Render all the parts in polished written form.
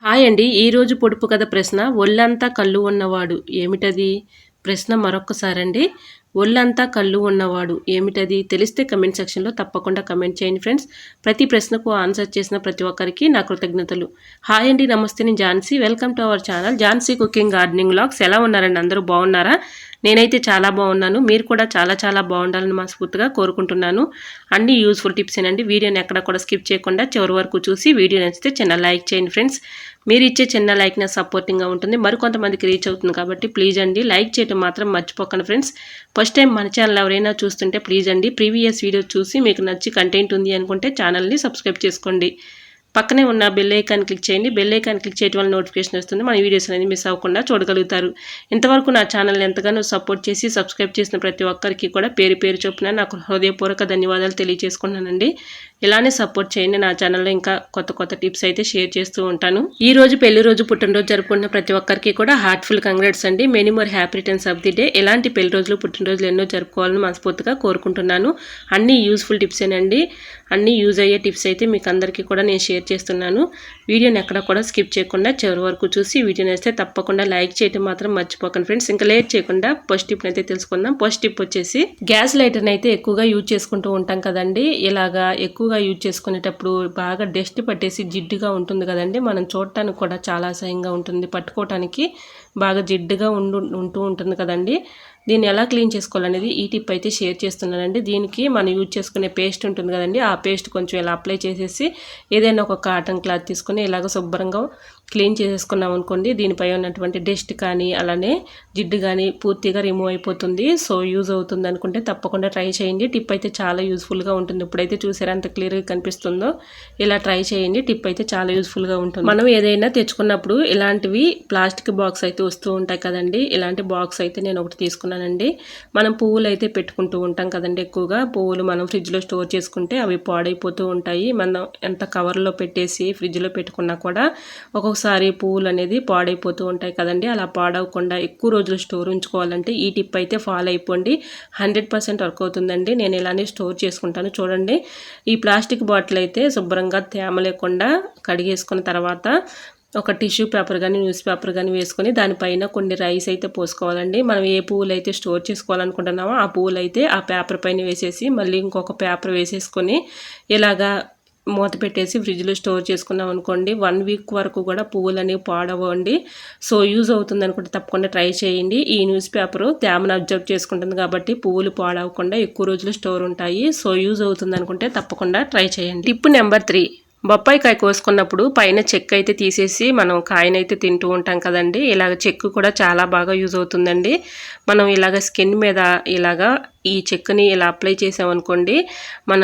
Hi అండి. ఈరోజు పొడుపు కథ ప్రశ్న ఒళ్ళంతా కళ్ళు ఉన్నవాడు ఏమిటది? ప్రశ్న మరొక్కసారండి. ఒళ్ళంతా కళ్ళు ఉన్నవాడు ఏమిటది? తెలిస్తే కమెంట్ సెక్షన్‌లో తప్పకుండా కమెంట్ చేయండి ఫ్రెండ్స్. ప్రతి ప్రశ్నకు ఆన్సర్ చేసిన ప్రతి ఒక్కరికి నా కృతజ్ఞతలు. హాయ్ అండి. నమస్తే. నేను Jhansi. Welcome to our channel Jhansi cooking gardening vlogs. ఎలా ఉన్నారండి? అందరూ బాగున్నారా? నేనైతే చాలా బాగున్నాను. మీరు కూడా చాలా బాగుండాలని మనస్ఫూర్తిగా కోరుకుంటున్నాను. అన్ని యూజ్ఫుల్ టిప్సేనండి. వీడియోని ఎక్కడ కూడా స్కిప్ చేయకుండా చివరి వరకు చూసి వీడియో నచ్చితే చిన్న లైక్ చేయండి ఫ్రెండ్స్. మీరు ఇచ్చే చిన్న లైక్ నాకు సపోర్టింగ్గా ఉంటుంది. మరికొంతమందికి రీచ్ అవుతుంది కాబట్టి ప్లీజ్ అండి లైక్ చేయడం మాత్రం మర్చిపోకండి ఫ్రెండ్స్. ఫస్ట్ టైం మన ఛానల్ ఎవరైనా చూస్తుంటే ప్లీజ్ అండి ప్రీవియస్ వీడియో చూసి మీకు నచ్చి కంటెంట్ ఉంది అనుకుంటే ఛానల్ని సబ్స్క్రైబ్ చేసుకోండి. పక్కనే ఉన్న బెల్ ఐకాన్ క్లిక్ చేయండి. బెల్ ఐకాన్ క్లిక్ చేయడం వల్ల నోటిఫికేషన్ వస్తుంది. మన వీడియోస్ అనేది మిస్ అవ్వకుండా చూడగలుగుతారు. ఇంతవరకు నా ఛానల్ని ఎంతగానో సపోర్ట్ చేసి సబ్స్క్రైబ్ చేసిన ప్రతి ఒక్కరికి కూడా పేరు పేరు చొప్పున నాకు హృదయపూర్వక ధన్యవాదాలు తెలియజేసుకున్నానండి. ఇలానే సపోర్ట్ చేయండి. నా ఛానల్లో ఇంకా కొత్త టిప్స్ అయితే షేర్ చేస్తూ ఉంటాను. ఈ రోజు పెళ్లి రోజు పుట్టినరోజు జరుపుకున్న ప్రతి ఒక్కరికి కూడా హార్ట్ఫుల్ కంగ్రాట్స్ అండి. Many more happy returns of the day. ఎలాంటి పెళ్లి రోజులు పుట్టినరోజులు ఎన్నో జరుపుకోవాలని మనస్ఫూర్తిగా కోరుకుంటున్నాను. అన్ని యూస్ఫుల్ టిప్సేనండి. అన్ని యూజ్ అయ్యే టిప్స్ అయితే మీకు అందరికీ కూడా నేను షేర్ చేస్తున్నాను. వీడియోని ఎక్కడ కూడా స్కిప్ చేయకుండా చివరి వరకు చూసి వీడియో నచ్చితే తప్పకుండా లైక్ చేయడం మాత్రం మర్చిపోకండి ఫ్రెండ్స్. ఇంకా లేట్ చేయకుండా ఫస్ట్ టిప్ అయితే తెలుసుకుందాం. ఫస్ట్ టిప్ వచ్చేసి గ్యాస్ లైటర్ని అయితే ఎక్కువగా యూజ్ చేసుకుంటూ ఉంటాం కదండి. ఇలాగా ఎక్కువగా యూజ్ చేసుకునేటప్పుడు బాగా డస్ట్ పట్టేసి జిడ్డుగా ఉంటుంది కదండి. మనం చూడటానికి కూడా చాలా అసహ్యంగా ఉంటుంది. పట్టుకోవటానికి బాగా జిడ్డుగా ఉంటూ ఉంటుంది కదండి. దీన్ని ఎలా క్లీన్ చేసుకోవాలనేది ఈ టిప్ అయితే షేర్ చేస్తున్నానండి. దీనికి మనం యూజ్ చేసుకునే పేస్ట్ ఉంటుంది కదండి. ఆ పేస్ట్ కొంచెం ఇలా అప్లై చేసేసి ఏదైనా ఒక కాటన్ క్లాత్ తీసుకొని ఇలాగ శుభ్రంగా క్లీన్ చేసేసుకున్నాం అనుకోండి. దీనిపై ఉన్నటువంటి డస్ట్ కానీ అలానే జిడ్డు కానీ పూర్తిగా రిమూవ్ అయిపోతుంది. సో యూజ్ అవుతుంది అనుకుంటే తప్పకుండా ట్రై చేయండి. టిప్ అయితే చాలా యూజ్ఫుల్గా ఉంటుంది. ఇప్పుడైతే చూసారా ఎంత క్లియర్గా కనిపిస్తుందో. ఇలా ట్రై చేయండి. టిప్ అయితే చాలా యూజ్ఫుల్గా ఉంటుంది. మనం ఏదైనా తెచ్చుకున్నప్పుడు ఇలాంటివి ప్లాస్టిక్ బాక్స్ అయితే వస్తూ ఉంటాయి కదండి. ఇలాంటి బాక్స్ అయితే నేను ఒకటి తీసుకున్నానండి. మనం పువ్వులు అయితే పెట్టుకుంటూ ఉంటాం కదండి. ఎక్కువగా పువ్వులు మనం ఫ్రిడ్జ్లో స్టోర్ చేసుకుంటే అవి పాడైపోతూ ఉంటాయి. మనం ఎంత కవర్లో పెట్టేసి ఫ్రిడ్జ్లో పెట్టుకున్నా కూడా ఒక్కొక్కసారి పువ్వులు అనేది పాడైపోతూ ఉంటాయి కదండి. అలా పాడవకుండా ఎక్కువ రోజులు స్టోర్ ఉంచుకోవాలంటే ఈ టిప్ అయితే ఫాలో అయిపోండి. 100% వర్క్ అవుతుందండి. నేను ఇలానే స్టోర్ చేసుకుంటాను. చూడండి, ఈ ప్లాస్టిక్ బాటిల్ అయితే శుభ్రంగా తేమ లేకుండా కడిగేసుకున్న తర్వాత ఒక టిష్యూ పేపర్ కానీ న్యూస్ పేపర్ కానీ వేసుకొని దానిపైన కొన్ని రైస్ అయితే పోసుకోవాలండి. మనం ఏ పువ్వులు అయితే స్టోర్ చేసుకోవాలనుకుంటున్నామో ఆ పువ్వులు అయితే ఆ పేపర్ పైన వేసేసి మళ్ళీ ఇంకొక పేపర్ వేసేసుకొని ఇలాగా మూత పెట్టేసి ఫ్రిడ్జ్లో స్టోర్ చేసుకున్నాం అనుకోండి. 1 వీక్ వరకు కూడా పువ్వులు అనేవి పాడవండి. సో యూజ్ అవుతుంది అనుకుంటే తప్పకుండా ట్రై చేయండి. ఈ న్యూస్ పేపరు తేమను అబ్జర్వ్ చేసుకుంటుంది కాబట్టి పువ్వులు పాడవకుండా ఎక్కువ రోజులు స్టోర్ ఉంటాయి. సో యూజ్ అవుతుంది అనుకుంటే తప్పకుండా ట్రై చేయండి. టిప్ నెంబర్ 3, బొప్పాయి కాయ కోసుకున్నప్పుడు పైన చెక్కు అయితే తీసేసి మనం కాయనైతే తింటూ ఉంటాం కదండి. ఇలాగ చెక్కు కూడా చాలా బాగా యూజ్ అవుతుందండి. మనం ఇలాగ స్కిన్ మీద ఇలాగా ఈ చెక్కుని ఇలా అప్లై చేసామనుకోండి, మన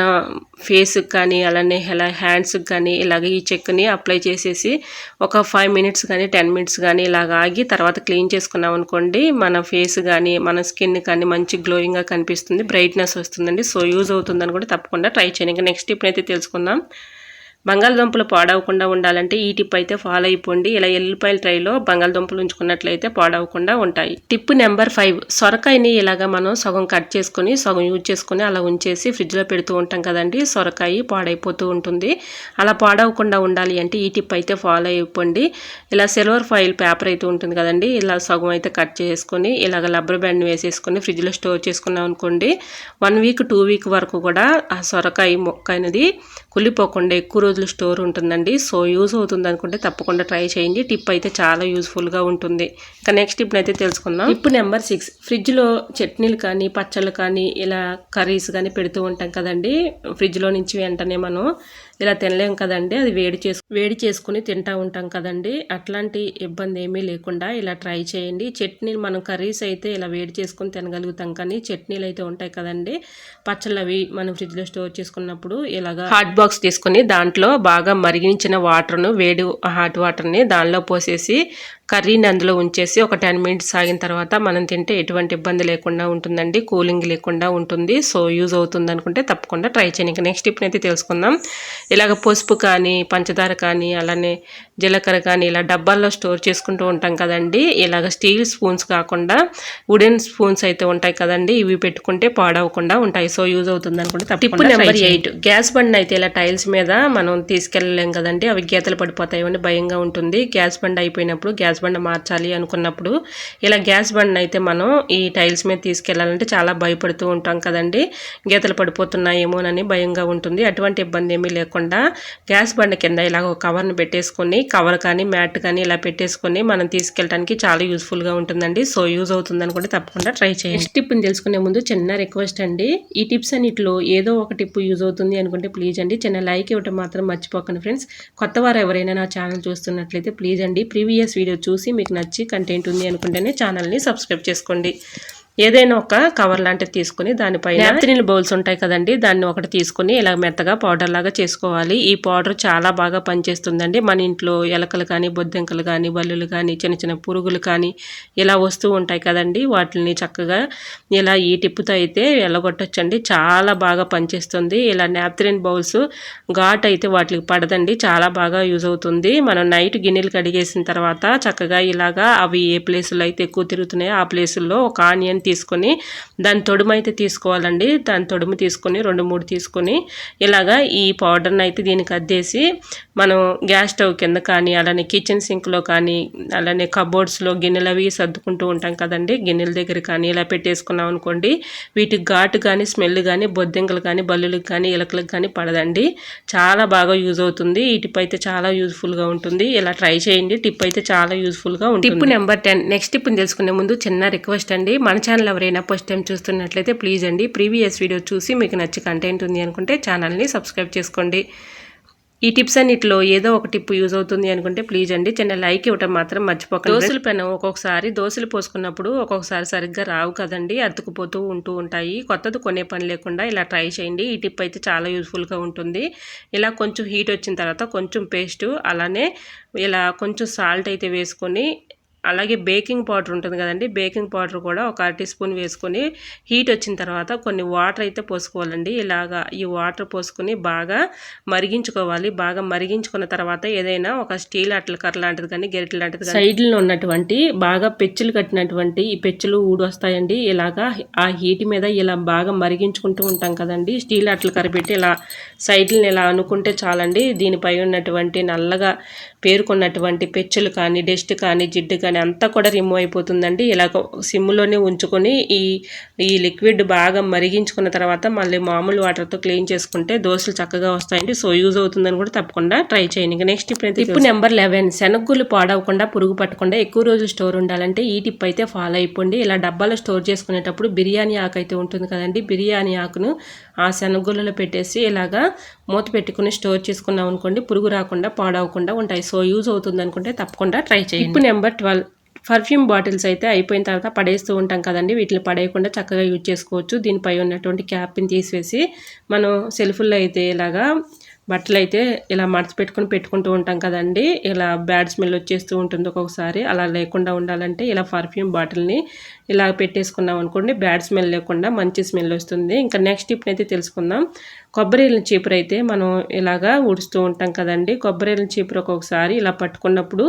ఫేస్కి కానీ అలానే హ్యాండ్స్కి కానీ ఇలాగ ఈ చెక్కుని అప్లై చేసేసి ఒక 5 మినిట్స్ కానీ 10 మినిట్స్ కానీ ఇలాగ ఆగి తర్వాత క్లీన్ చేసుకున్నాం అనుకోండి, మన ఫేస్ కానీ మన స్కిన్ కానీ మంచి గ్లోయింగ్గా కనిపిస్తుంది, బ్రైట్నెస్ వస్తుందండి. సో యూజ్ అవుతుందని కూడా తప్పకుండా ట్రై చేయండి. ఇంకా నెక్స్ట్ టిప్ అయితే తెలుసుకుందాం. బంగాళదుంపలు పాడవకుండా ఉండాలంటే ఈ టిప్ అయితే ఫాలో అయిపోండి. ఇలా ఎల్లిపాయల ట్రైలో బంగాళదుంపలు ఉంచుకున్నట్లయితే పాడవకుండా ఉంటాయి. టిప్ నెంబర్ 5, సొరకాయని ఇలాగా మనం సగం కట్ చేసుకొని సగం యూజ్ చేసుకొని అలా ఉంచేసి ఫ్రిడ్జ్లో పెడుతూ ఉంటాం కదండి. సొరకాయ పాడైపోతూ ఉంటుంది. అలా పాడవకుండా ఉండాలి అంటే ఈ టిప్ అయితే ఫాలో అయిపోండి. ఇలా సిల్వర్ ఫాయిల్ పేపర్ అయితే ఉంటుంది కదండి. ఇలా సగం అయితే కట్ చేసుకొని ఇలాగ రబ్బర్ బ్యాండ్ వేసేసుకొని ఫ్రిడ్జ్లో స్టోర్ చేసుకున్నాం అనుకోండి, 1 వీక్ 2 వీక్ వరకు కూడా ఆ సొరకాయ మొక్క అనేది కుళ్ళిపోకుండా ఎక్కువ రోజులు స్టోర్ ఉంటుందండి. సో యూజ్ అవుతుంది అనుకుంటే తప్పకుండా ట్రై చేయండి. టిప్ అయితే చాలా యూజ్ఫుల్గా ఉంటుంది. ఇంకా నెక్స్ట్ టిప్ అయితే తెలుసుకుందాం. టిప్ నెంబర్ 6, ఫ్రిడ్జ్లో చట్నీలు కానీ పచ్చళ్ళు కానీ ఇలా కర్రీస్ కానీ పెడుతూ ఉంటాం కదండి. ఫ్రిడ్జ్లో నుంచి వెంటనే మనం ఇలా తినలేం కదండి. అది వేడి చేసుకుని తింటూ ఉంటాం కదండి. అట్లాంటి ఇబ్బంది ఏమీ లేకుండా ఇలా ట్రై చేయండి. చట్నీలు మనం కర్రీస్ అయితే ఇలా వేడి చేసుకుని తినగలుగుతాం, కానీ చట్నీలు అయితే ఉంటాయి కదండి, పచ్చళ్ళు అవి మనం ఫ్రిడ్జ్లో స్టోర్ చేసుకున్నప్పుడు ఇలాగా హాట్ బాక్స్ తీసుకొని దాంట్లో బాగా మరిగించిన వాటర్ను హాట్ వాటర్ని దానిలో పోసేసి కర్రీని అందులో ఉంచేసి ఒక 10 మినిట్స్ ఆగిన తర్వాత మనం తింటే ఎటువంటి ఇబ్బంది లేకుండా ఉంటుందండి, కూలింగ్ లేకుండా ఉంటుంది. సో యూజ్ అవుతుంది అనుకుంటే తప్పకుండా ట్రై చేయండి. ఇంకా నెక్స్ట్ టిప్ని అయితే తెలుసుకుందాం. ఇలాగ పసుపు కానీ, పంచదార కానీ, అలానే జీలకర్ర కానీ ఇలా డబ్బాల్లో స్టోర్ చేసుకుంటూ ఉంటాం కదండి. ఇలాగ స్టీల్ స్పూన్స్ కాకుండా వుడెన్ స్పూన్స్ అయితే ఉంటాయి కదండి, ఇవి పెట్టుకుంటే పాడవకుండా ఉంటాయి. సో యూజ్ అవుతుంది అనుకుంటే తప్పకుండా. టిప్ నెంబర్ 8, గ్యాస్ బండ్ అయితే ఇలా టైల్స్ మీద మనం తీసుకెళ్ళలేం కదండి, అవి గీతలు పడిపోతాయి అని భయంగా ఉంటుంది. గ్యాస్ బండ్ అయిపోయినప్పుడు గ్యాస్ బండ్ మార్చాలి అనుకున్నప్పుడు ఇలా గ్యాస్ బండ్ అయితే మనం ఈ టైల్స్ మీద తీసుకెళ్లాలంటే చాలా భయపడుతూ ఉంటాం కదండి, గీతలు పడిపోతున్నాయేమోనని భయంగా ఉంటుంది. అటువంటి ఇబ్బంది ఏమీ లేకుండా గ్యాస్ బండ్ కింద ఇలా ఒక కవర్ని పెట్టేసుకొని, కవర్ కానీ మ్యాట్ కానీ ఇలా పెట్టేసుకొని మనం తీసుకెళ్ళడానికి చాలా యూస్ఫుల్గా ఉంటుందండి. సో యూజ్ అవుతుంది అనుకుంటే తప్పకుండా ట్రై చేయండి. నెక్స్ట్ టిప్ని తెలుసుకునే ముందు చిన్న రిక్వెస్ట్ అండి, ఈ టిప్స్ అన్నిటిలో ఏదో ఒక టిప్ యూజ్ అవుతుంది అనుకుంటే ప్లీజ్ అండి చిన్న లైక్ ఇవ్వటం మాత్రం మర్చిపోకండి ఫ్రెండ్స్. కొత్త వారు ఎవరైనా నా ఛానల్ చూస్తున్నట్లయితే ప్లీజ్ అండి ప్రీవియస్ వీడియో చూసి మీకు నచ్చి కంటెంట్ ఉంది అనుకుంటేనే ఛానల్ని సబ్స్క్రైబ్ చేసుకోండి. ఏదైనా ఒక కవర్ లాంటిది తీసుకుని దానిపైన నాప్కిన్ బౌల్స్ ఉంటాయి కదండి, దాన్ని ఒకటి తీసుకుని ఇలా మెత్తగా పౌడర్ లాగా చేసుకోవాలి. ఈ పౌడర్ చాలా బాగా పనిచేస్తుందండి. మన ఇంట్లో ఎలకలు కానీ, బొద్దెంకలు కానీ, బల్లులు కానీ, చిన్న చిన్న పురుగులు కానీ ఇలా వస్తూ ఉంటాయి కదండి, వాటిని చక్కగా ఇలా ఈ టిప్పుతో అయితే ఎల్లగొట్టొచ్చండి. చాలా బాగా పనిచేస్తుంది. ఇలా నాప్కిన్ బౌల్స్ ఘాట్ అయితే వాటికి పడదండి, చాలా బాగా యూజ్ అవుతుంది. మనం నైట్ గిన్నెలు కడిగేసిన తర్వాత చక్కగా ఇలాగా అవి ఏ ప్లేసుల్లో అయితే ఎక్కువ తిరుగుతున్నాయో ఆ ప్లేసుల్లో ఒక ఆనియన్ తీసుకొని దాని తొడుము అయితే తీసుకోవాలండి. దాని తొడుము తీసుకొని 2-3 తీసుకొని ఇలాగా ఈ పౌడర్ని అయితే దీనికి అద్దేసి మనం గ్యాస్ స్టవ్ కింద కానీ, అలానే కిచెన్ సింక్లో కానీ, అలానే కబోర్డ్స్లో గిన్నెలు అవి సర్దుకుంటూ ఉంటాం కదండి, గిన్నెల దగ్గర కానీ ఇలా పెట్టేసుకున్నాం అనుకోండి, వీటికి ఘాటు కానీ స్మెల్ కానీ బొద్దెంకలు కానీ, బల్లులకు కానీ, ఎలకలకు కానీ పడదండి. చాలా బాగా యూజ్ అవుతుంది. ఈ టిప్ అయితే చాలా యూజ్ఫుల్గా ఉంటుంది. ఇలా ట్రై చేయండి. టిప్ అయితే చాలా యూజ్ఫుల్గా ఉంటుంది. టిప్ నెంబర్ 10, నెక్స్ట్ టిప్ని తెలుసుకునే ముందు చిన్న రిక్వెస్ట్ అండి, మన ఛానల్ ఎవరైనా ఫస్ట్ టైం చూస్తున్నట్లయితే ప్లీజ్ అండి ప్రీవియస్ వీడియో చూసి మీకు నచ్చి కంటెంట్ ఉంది అనుకుంటే ఛానల్ని సబ్స్క్రైబ్ చేసుకోండి. ఈ టిప్స్ అన్నిటిలో ఏదో ఒక టిప్ యూజ్ అవుతుంది అనుకుంటే ప్లీజ్ అండి చిన్న లైక్ ఇవ్వటం మాత్రం మర్చిపోకండి. దోశల పెనం ఒక్కొక్కసారి దోశలు పోసుకున్నప్పుడు ఒక్కొక్కసారి సరిగ్గా రావు కదండి, అతుకుపోతూ ఉంటాయి. కొత్తది కొనే పని లేకుండా ఇలా ట్రై చేయండి. ఈ టిప్ అయితే చాలా యూజ్ఫుల్గా ఉంటుంది. ఇలా కొంచెం హీట్ వచ్చిన తర్వాత కొంచెం పేస్టు, అలానే ఇలా కొంచెం సాల్ట్ అయితే వేసుకొని, అలాగే బేకింగ్ పౌడర్ ఉంటుంది కదండి, బేకింగ్ పౌడర్ కూడా ఒక 1 టీ స్పూన్ వేసుకొని హీట్ వచ్చిన తర్వాత కొన్ని వాటర్ అయితే పోసుకోవాలండి. ఇలాగా ఈ వాటర్ పోసుకొని బాగా మరిగించుకోవాలి. బాగా మరిగించుకున్న తర్వాత ఏదైనా ఒక స్టీల్ అట్లకర్ర లాంటిది కానీ, గెరిటె లాంటిది కానీ సైడ్లో ఉన్నటువంటి బాగా పెచ్చులు కట్టినటువంటి ఈ పెచ్చులు ఊడొస్తాయండి. ఇలాగా ఆ హీట్ మీద ఇలా బాగా మరిగించుకుంటూ ఉంటాం కదండి, స్టీల్ అట్లకర్ర పెట్టి ఇలా సైడ్లను ఇలా అనుకుంటే చాలండి, దీనిపై ఉన్నటువంటి నల్లగా పేరుకున్నటువంటి పెచ్చులు కానీ, డస్ట్ కానీ, జిడ్డు కానీ అంతా కూడా రిమూవ్ అయిపోతుందండి. ఇలా సిమ్లోనే ఉంచుకొని ఈ లిక్విడ్ బాగా మరిగించుకున్న తర్వాత మళ్ళీ మామూలు వాటర్తో క్లీన్ చేసుకుంటే దోశలు చక్కగా వస్తాయండి. సో యూజ్ అవుతుందని కూడా తప్పకుండా ట్రై చేయండి. ఇంకా నెక్స్ట్ టిప్ నెంబర్ 11, శనగగుళ్ళు పాడవకుండా, పురుగు పట్టకుండా ఎక్కువ రోజులు స్టోర్ ఉండాలంటే ఈ టిప్ అయితే ఫాలో అయిపోండి. ఇలా డబ్బాలో స్టోర్ చేసుకునేటప్పుడు బిర్యానీ ఆకు అయితే ఉంటుంది కదండి, బిర్యానీ ఆకును ఆ శనగగుళ్ళలో పెట్టేసి ఇలాగా మూత పెట్టుకుని స్టోర్ చేసుకున్నాం అనుకోండి, పురుగు రాకుండా పాడవకుండా ఉంటాయి. సో యూజ్ అవుతుంది అనుకుంటే తప్పకుండా ట్రై చేయండి. టిప్ నెంబర్ 12, పర్ఫ్యూమ్ బాటిల్స్ అయితే అయిపోయిన తర్వాత పడేస్తూ ఉంటాం కదండి, వీటిని పడేయకుండా చక్కగా యూజ్ చేసుకోవచ్చు. దీనిపై ఉన్నటువంటి క్యాప్ని తీసివేసి మనం సెల్ఫుల్లో అయితే ఇలాగా బట్టలు అయితే ఇలా మడత పెట్టుకుంటూ ఉంటాం కదండి, ఇలా బ్యాడ్ స్మెల్ వచ్చేస్తూ ఉంటుంది ఒక్కొక్కసారి. అలా లేకుండా ఉండాలంటే ఇలా పర్ఫ్యూమ్ బాటిల్ని ఇలా పెట్టేసుకున్నాం అనుకోండి, బ్యాడ్ స్మెల్ లేకుండా మంచి స్మెల్ వస్తుంది. ఇంకా నెక్స్ట్ టిప్ని అయితే తెలుసుకుందాం. కొబ్బరిల చీపురు అయితే మనం ఇలాగా ఊడుస్తూ ఉంటాం కదండి, కొబ్బరిల చీపురు ఒక్కొక్కసారి ఇలా పట్టుకున్నప్పుడు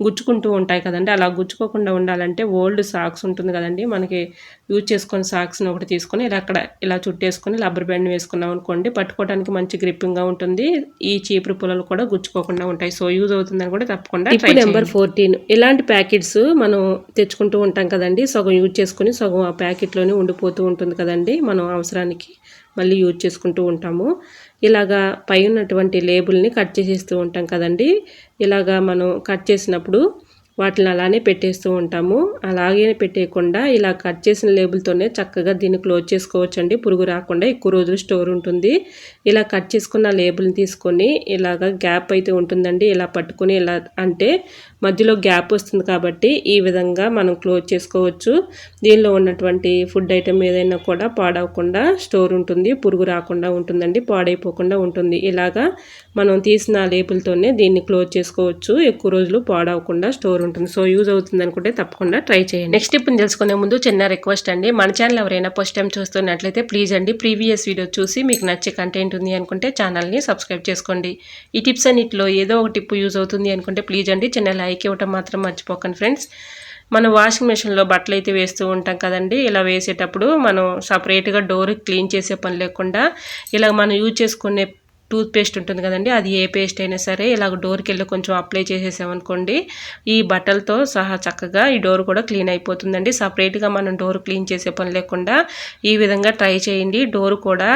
గుచ్చుకుంటూ ఉంటాయి కదండి, అలా గుచ్చుకోకుండా ఉండాలంటే ఓల్డ్ సాక్స్ ఉంటుంది కదండి, మనకి యూజ్ చేసుకున్న సాక్స్ని ఒకటి తీసుకొని ఇలా అక్కడ ఇలా చుట్టేసుకొని రబ్బర్ బ్యాండ్ వేసుకున్నాం అనుకోండి, పట్టుకోవడానికి మంచి గ్రిప్పింగ్గా ఉంటుంది. ఈ చీపురు పుల్లలు కూడా గుచ్చుకోకుండా ఉంటాయి. సో యూజ్ అవుతుందని కూడా తప్పకుండా. టిప్ నెంబర్ 14, ఇలాంటి ప్యాకెట్స్ మనం తెచ్చుకుంటూ ఉంటాం కదండి, సగం యూజ్ చేసుకుని సగం ఆ ప్యాకెట్లోనే ఉండిపోతూ ఉంటుంది కదండి, మనం అవసరానికి మళ్ళీ యూజ్ చేసుకుంటూ ఉంటాము. ఇలాగా పై ఉన్నటువంటి లేబుల్ని కట్ చేసేస్తూ ఉంటాం కదండి, ఇలాగా మనం కట్ చేసినప్పుడు వాటిని అలానే పెట్టేస్తూ ఉంటాము. అలాగే పెట్టేయకుండా ఇలా కట్ చేసిన లేబుల్తోనే చక్కగా దీన్ని క్లోజ్ చేసుకోవచ్చండి, పురుగు రాకుండా ఎక్కువ రోజులు స్టోర్ ఉంటుంది. ఇలా కట్ చేసుకున్న లేబుల్ని తీసుకొని ఇలాగ గ్యాప్ అయితే ఉంటుందండి, ఇలా పట్టుకొని ఇలా అంటే మధ్యలో గ్యాప్ వస్తుంది కాబట్టి ఈ విధంగా మనం క్లోజ్ చేసుకోవచ్చు. దీనిలో ఉన్నటువంటి ఫుడ్ ఐటెం ఏదైనా కూడా పాడవకుండా స్టోర్ ఉంటుంది, పురుగు రాకుండా ఉంటుందండి, పాడైపోకుండా ఉంటుంది. ఇలాగా మనం తీసిన లేబుల్తోనే దీన్ని క్లోజ్ చేసుకోవచ్చు, ఎక్కువ రోజులు పాడవకుండా స్టోర్ ఉంటుంది. సో యూజ్ అవుతుంది అనుకుంటే తప్పకుండా ట్రై చేయండి. నెక్స్ట్ టిప్ని తెలుసుకునే ముందు చిన్న రిక్వెస్ట్ అండి, మన ఛానల్ ఎవరైనా ఫస్ట్ టైం చూస్తున్నట్లయితే ప్లీజ్ అండి ప్రీవియస్ వీడియో చూసి మీకు నచ్చే కంటెంట్ ఉంది అనుకుంటే ఛానల్ని సబ్స్క్రైబ్ చేసుకోండి. ఈ టిప్స్ అన్నిటిలో ఏదో ఒక టిప్ యూజ్ అవుతుంది అనుకుంటే ప్లీజ్ అండి చిన్న లైక్ ఇవ్వటం మాత్రం మర్చిపోకండి ఫ్రెండ్స్. మనం వాషింగ్ మెషిన్లో బట్టలు అయితే వేస్తూ ఉంటాం కదండి, ఇలా వేసేటప్పుడు మనం సపరేట్గా డోర్ క్లీన్ చేసే పని లేకుండా ఇలా మనం యూజ్ చేసుకునే టూత్ పేస్ట్ ఉంటుంది కదండి, అది ఏ పేస్ట్ అయినా సరే ఇలాగ డోర్కి వెళ్ళి కొంచెం అప్లై చేసేసామనుకోండి ఈ బట్టలతో సహా చక్కగా ఈ డోర్ కూడా క్లీన్ అయిపోతుందండి. సపరేట్గా మనం డోర్ క్లీన్ చేసే పని లేకుండా ఈ విధంగా ట్రై చేయండి. డోర్ కూడా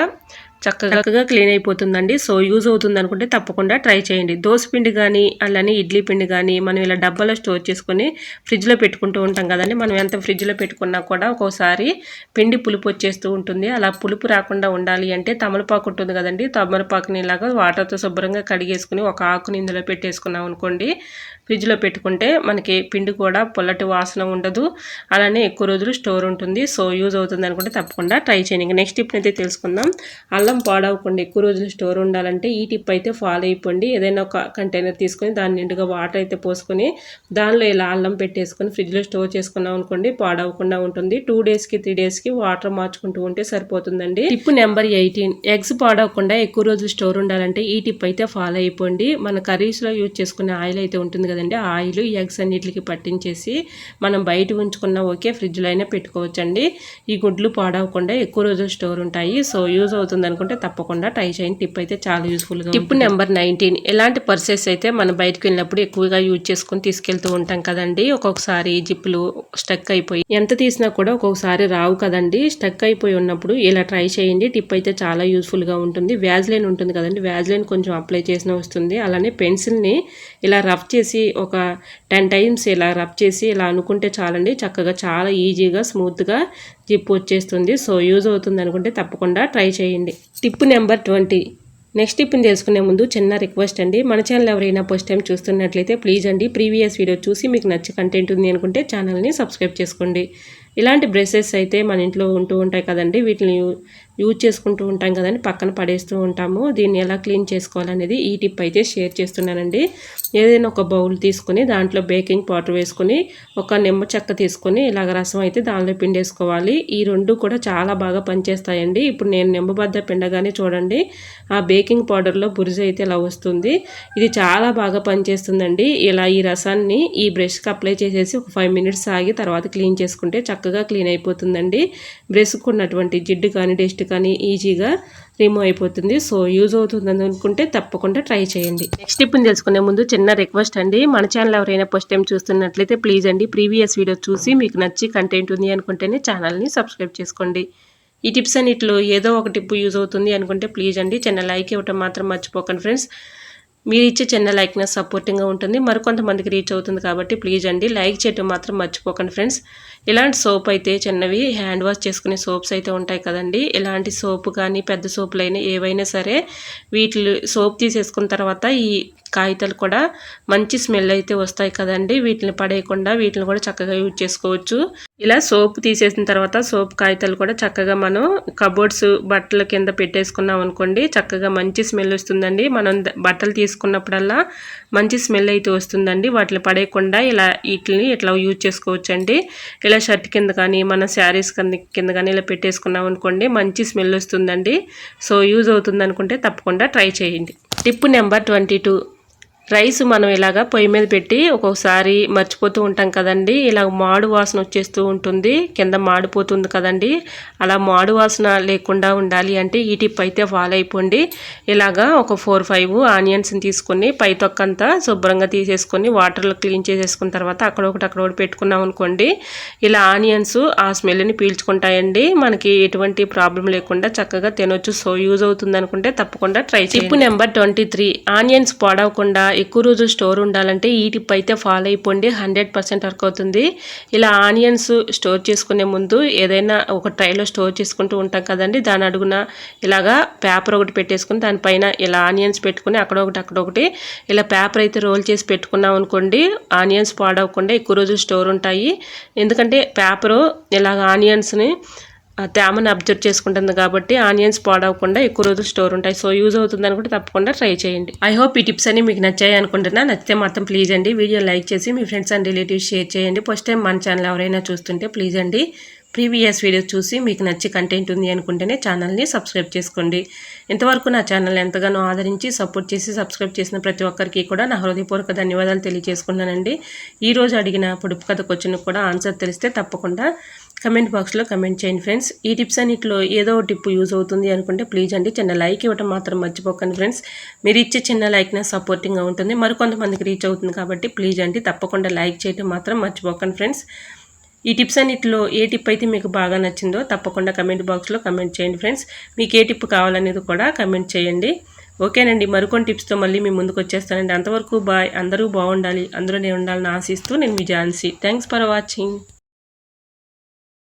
చక్కగా క్లీన్ అయిపోతుందండి. సో యూజ్ అవుతుంది అనుకుంటే తప్పకుండా ట్రై చేయండి. దోశ పిండి కానీ అలానే ఇడ్లీ పిండి కానీ మనం ఇలా డబ్బాలో స్టోర్ చేసుకొని ఫ్రిడ్జ్లో పెట్టుకుంటూ ఉంటాం కదండి. మనం ఎంత ఫ్రిడ్జ్లో పెట్టుకున్నా కూడా ఒక్కోసారి పిండి పులుపు వచ్చేస్తూ ఉంటుంది. అలా పులుపు రాకుండా ఉండాలి అంటే తమలపాకు ఉంటుంది కదండి, తమలపాకుని ఇలాగా వాటర్తో శుభ్రంగా కడిగేసుకుని ఒక ఆకుని ఇందులో పెట్టేసుకున్నాం అనుకోండి, ఫ్రిడ్జ్లో పెట్టుకుంటే మనకి పిండి కూడా పొల్లటి వాసన ఉండదు, అలానే ఎక్కువ రోజులు స్టోర్ ఉంటుంది. సో యూజ్ అవుతుంది అనుకుంటే తప్పకుండా ట్రై చేయండి. ఇంకా నెక్స్ట్ టిప్ని అయితే తెలుసుకుందాం. అల్లం పాడవకుండా ఎక్కువ రోజులు స్టోర్ ఉండాలంటే ఈ టిప్ అయితే ఫాలో అయిపోండి. ఏదైనా ఒక కంటైనర్ తీసుకొని దాని నిండుగా వాటర్ అయితే పోసుకొని దానిలో ఇలా అల్లం పెట్టేసుకొని ఫ్రిడ్జ్లో స్టోర్ చేసుకున్నాం అనుకోండి పాడవకుండా ఉంటుంది. 2 డేస్కి 3 డేస్కి వాటర్ మార్చుకుంటూ ఉంటే సరిపోతుందండి. టిప్ నెంబర్ 18, ఎగ్స్ పాడవకుండా ఎక్కువ రోజులు స్టోర్ ఉండాలంటే ఈ టిప్ అయితే ఫాలో అయిపోండి. మన కర్రీస్లో యూజ్ చేసుకునే ఆయిల్ అయితే ఉంటుంది కదండి, ఆ ఆయిల్ ఈ ఎగ్స్ అన్నిటికి పట్టించేసి మనం బయట ఉంచుకున్న ఓకే ఫ్రిడ్జ్లో అయినా పెట్టుకోవచ్చండి. ఈ గుడ్లు పాడవకుండా ఎక్కువ రోజులు స్టోర్ ఉంటాయి. సో యూజ్ అవుతుంది అనుకుంటే తప్పకుండా ట్రై చేయండి. టిప్ అయితే చాలా యూస్ఫుల్గా. టిప్ నెంబర్ 19, ఎలాంటి పర్సెస్ అయితే మనం బయటకు వెళ్ళినప్పుడు ఎక్కువగా యూజ్ చేసుకుని తీసుకెళ్తూ ఉంటాం కదండి, ఒక్కొక్కసారి జిప్పులు స్టక్ అయిపోయి ఎంత తీసినా కూడా ఒక్కొక్కసారి రావు కదండి. స్టక్ అయిపోయి ఉన్నప్పుడు ఇలా ట్రై చేయండి. టిప్ అయితే చాలా యూస్ఫుల్గా ఉంటుంది. వ్యాజ్లైన్ ఉంటుంది కదండి, వ్యాజ్లైన్ కొంచెం అప్లై చేసిన వస్తుంది. అలానే పెన్సిల్ని ఇలా రఫ్ చేసి ఒక 10 టైమ్స్ ఇలా రఫ్ చేసి ఇలా అనుకుంటే చాలండి, చక్కగా చాలా ఈజీగా స్మూత్గా జిప్ వచ్చేస్తుంది. సో యూజ్ అవుతుంది అనుకుంటే తప్పకుండా ట్రై చేయండి. టిప్ నెంబర్ 20, నెక్స్ట్ టిప్ని తెలుసుకునే ముందు చిన్న రిక్వెస్ట్ అండి, మన ఛానల్ ఎవరైనా ఫస్ట్ టైం చూస్తున్నట్లయితే ప్లీజ్ అండి ప్రీవియస్ వీడియో చూసి మీకు నచ్చే కంటెంట్ ఉంది అనుకుంటే ఛానల్ని సబ్స్క్రైబ్ చేసుకోండి. ఇలాంటి బ్రషెస్ అయితే మన ఇంట్లో ఉంటూ ఉంటాయి కదండి, వీటిని యూజ్ చేసుకుంటూ ఉంటాం కదండి, పక్కన పడేస్తూ ఉంటాము. దీన్ని ఎలా క్లీన్ చేసుకోవాలనేది ఈ టిప్ అయితే షేర్ చేస్తున్నానండి. ఏదైనా ఒక బౌల్ తీసుకొని దాంట్లో బేకింగ్ పౌడర్ వేసుకొని ఒక నిమ్మ చెక్క తీసుకొని ఇలాగ రసం అయితే దానిలో పిండేసుకోవాలి. ఈ రెండు కూడా చాలా బాగా పనిచేస్తాయండి. ఇప్పుడు నేను నిమ్మబద్ద పిండగానే చూడండి ఆ బేకింగ్ పౌడర్లో బురుజు అయితే ఇలా వస్తుంది. ఇది చాలా బాగా పనిచేస్తుందండి. ఇలా ఈ రసాన్ని ఈ బ్రష్కి అప్లై చేసేసి ఒక 5 మినిట్స్ ఆగి తర్వాత క్లీన్ చేసుకుంటే చక్కగా క్లీన్ అయిపోతుందండి. బ్రష్కు ఉన్నటువంటి జిడ్డు కానీ డస్ట్ కానీ ఈజీగా రిమూవ్ అయిపోతుంది. సో యూజ్ అవుతుంది అనుకుంటే తప్పకుండా ట్రై చేయండి. నెక్స్ట్ టిప్ని తెలుసుకునే ముందు చిన్న రిక్వెస్ట్ అండి, మన ఛానల్ ఎవరైనా ఫస్ట్ టైం చూస్తున్నట్లయితే ప్లీజ్ అండి ప్రీవియస్ వీడియో చూసి మీకు నచ్చి కంటెంట్ ఉంది అనుకుంటేనే ఛానల్ని సబ్స్క్రైబ్ చేసుకోండి. ఈ టిప్స్ అన్నిటిలో ఏదో ఒక టిప్ యూజ్ అవుతుంది అనుకుంటే ప్లీజ్ అండి చిన్న లైక్ ఇవ్వటం మాత్రం మర్చిపోకండి ఫ్రెండ్స్. మీరు ఇచ్చే చిన్న లైక్నెస్ సపోర్టింగ్గా ఉంటుంది, మరికొంతమందికి రీచ్ అవుతుంది కాబట్టి ప్లీజ్ అండి లైక్ చేయటం మాత్రం మర్చిపోకండి ఫ్రెండ్స్. ఇలాంటి సోప్ అయితే చిన్నవి హ్యాండ్ వాష్ చేసుకునే సోప్స్ అయితే ఉంటాయి కదండి, ఇలాంటి సోపు కానీ పెద్ద సోపులైనా ఏవైనా సరే వీటిలో సోప్ తీసేసుకున్న తర్వాత ఈ కాగితాలు కూడా మంచి స్మెల్ అయితే వస్తాయి కదండి, వీటిని పడేయకుండా వీటిని కూడా చక్కగా యూజ్ చేసుకోవచ్చు. ఇలా సోప్ తీసేసిన తర్వాత సోప్ కాగితాలు కూడా చక్కగా మనం కబోర్డ్స్ బట్టల కింద పెట్టేసుకున్నాం అనుకోండి చక్కగా మంచి స్మెల్ వస్తుందండి. మనం బట్టలు తీసుకున్నప్పుడల్లా మంచి స్మెల్ అయితే వస్తుందండి. వాటిని పడేయకుండా ఇలా వీటిని ఇట్లా యూజ్ చేసుకోవచ్చు అండి. ఇలా షర్ట్ కింద కానీ మన శారీస్ కింద కానీ ఇలా పెట్టేసుకున్నాం అనుకోండి మంచి స్మెల్ వస్తుందండి. సో యూజ్ అవుతుంది అనుకుంటే తప్పకుండా ట్రై చేయండి. టిప్ నెంబర్ 22, రైస్ మనం ఇలాగా పొయ్యి మీద పెట్టి ఒక్కొక్కసారి మర్చిపోతూ ఉంటాం కదండి, ఇలా మాడు వాసన వచ్చేస్తూ ఉంటుంది, కింద మాడిపోతుంది కదండి. అలా మాడు వాసన లేకుండా ఉండాలి అంటే ఈ టిప్ అయితే ఫాలో అయిపోండి. ఇలాగా ఒక 4-5 ఆనియన్స్ని తీసుకొని పై తొక్కంతా శుభ్రంగా తీసేసుకొని వాటర్లో క్లీన్ చేసేసుకున్న తర్వాత అక్కడొకటి పెట్టుకున్నాం అనుకోండి ఇలా ఆనియన్స్ ఆ స్మెల్ని పీల్చుకుంటాయండి, మనకి ఎటువంటి ప్రాబ్లం లేకుండా చక్కగా తినొచ్చు. సో యూజ్ అవుతుంది అనుకుంటే తప్పకుండా ట్రై చేయండి. టిప్ నెంబర్ 23, ఆనియన్స్ పాడవకుండా ఎక్కువ రోజులు స్టోర్ ఉండాలంటే ఈ టిప్ అయితే ఫాలో అయిపోండి, 100% వర్క్ అవుతుంది. ఇలా ఆనియన్స్ స్టోర్ చేసుకునే ముందు ఏదైనా ఒక ట్రైలో స్టోర్ చేసుకుంటూ ఉంటాం కదండి, దాని అడుగున ఇలాగా పేపర్ ఒకటి పెట్టేసుకుని దానిపైన ఇలా ఆనియన్స్ పెట్టుకుని అక్కడొకటి ఇలా పేపర్ అయితే రోల్ చేసి పెట్టుకున్నాం అనుకోండి ఆనియన్స్ పాడవకుండా ఎక్కువ రోజులు స్టోర్ ఉంటాయి. ఎందుకంటే పేపరు ఇలాగ ఆనియన్స్ని తేమను అబ్జర్వ్ చేసుకుంటుంది కాబట్టి ఆనియన్స్ పాడవకుండా ఎక్కువ రోజులు స్టోర్ ఉంటాయి. సో యూజ్ అవుతుంది అనుకుంటే తప్పకుండా ట్రై చేయండి. ఐ హోప్ ఈ టిప్స్ అన్ని మీకు నచ్చాయి అనుకుంటున్నా. నచ్చితే మాత్రం ప్లీజ్ అండి వీడియో లైక్ చేసి మీ ఫ్రెండ్స్ అండ్ రిలేటివ్స్ షేర్ చేయండి. ఫస్ట్ టైం మన ఛానల్ ఎవరైనా చూస్తుంటే ప్లీజ్ అండి ప్రీవియస్ వీడియోస్ చూసి మీకు నచ్చి కంటెంట్ ఉంది అనుకుంటేనే ఛానల్ని సబ్స్క్రైబ్ చేసుకోండి. ఇంతవరకు నా ఛానల్ ఎంతగానో ఆదరించి సపోర్ట్ చేసి సబ్స్క్రైబ్ చేసిన ప్రతి ఒక్కరికి కూడా నా హృదయపూర్వక ధన్యవాదాలు తెలియజేసుకున్నానండి. ఈరోజు అడిగిన పొడుపు కథ క్వశ్చన్కి కూడా ఆన్సర్ తెలిస్తే తప్పకుండా కమెంట్ బాక్స్లో కమెంట్ చేయండి ఫ్రెండ్స్. ఈ టిప్స్ అన్నింటిలో ఏదో టిప్ యూజ్ అవుతుంది అనుకుంటే ప్లీజ్ అండి చిన్న లైక్ ఇవ్వడం మాత్రం మర్చిపోకండి ఫ్రెండ్స్. మీరు ఇచ్చే చిన్న లైక్నే సపోర్టింగ్గా ఉంటుంది, మరికొంతమందికి రీచ్ అవుతుంది కాబట్టి ప్లీజ్ అండి తప్పకుండా లైక్ చేయడం మాత్రం మర్చిపోకండి ఫ్రెండ్స్. ఈ టిప్స్ అన్నిటిలో ఏ టిప్ అయితే మీకు బాగా నచ్చిందో తప్పకుండా కమెంట్ బాక్స్లో కమెంట్ చేయండి ఫ్రెండ్స్. మీకు ఏ టిప్ కావాలనేది కూడా కమెంట్ చేయండి. ఓకేనండి, మరికొన్ని టిప్స్తో మళ్ళీ మీ ముందుకు వచ్చేస్తానండి. అంతవరకు బాయ్. అందరూ బాగుండాలి, అందరూ నేను ఉండాలని ఆశిస్తూ నేను మీ ఝాన్సీ. Thanks for watching.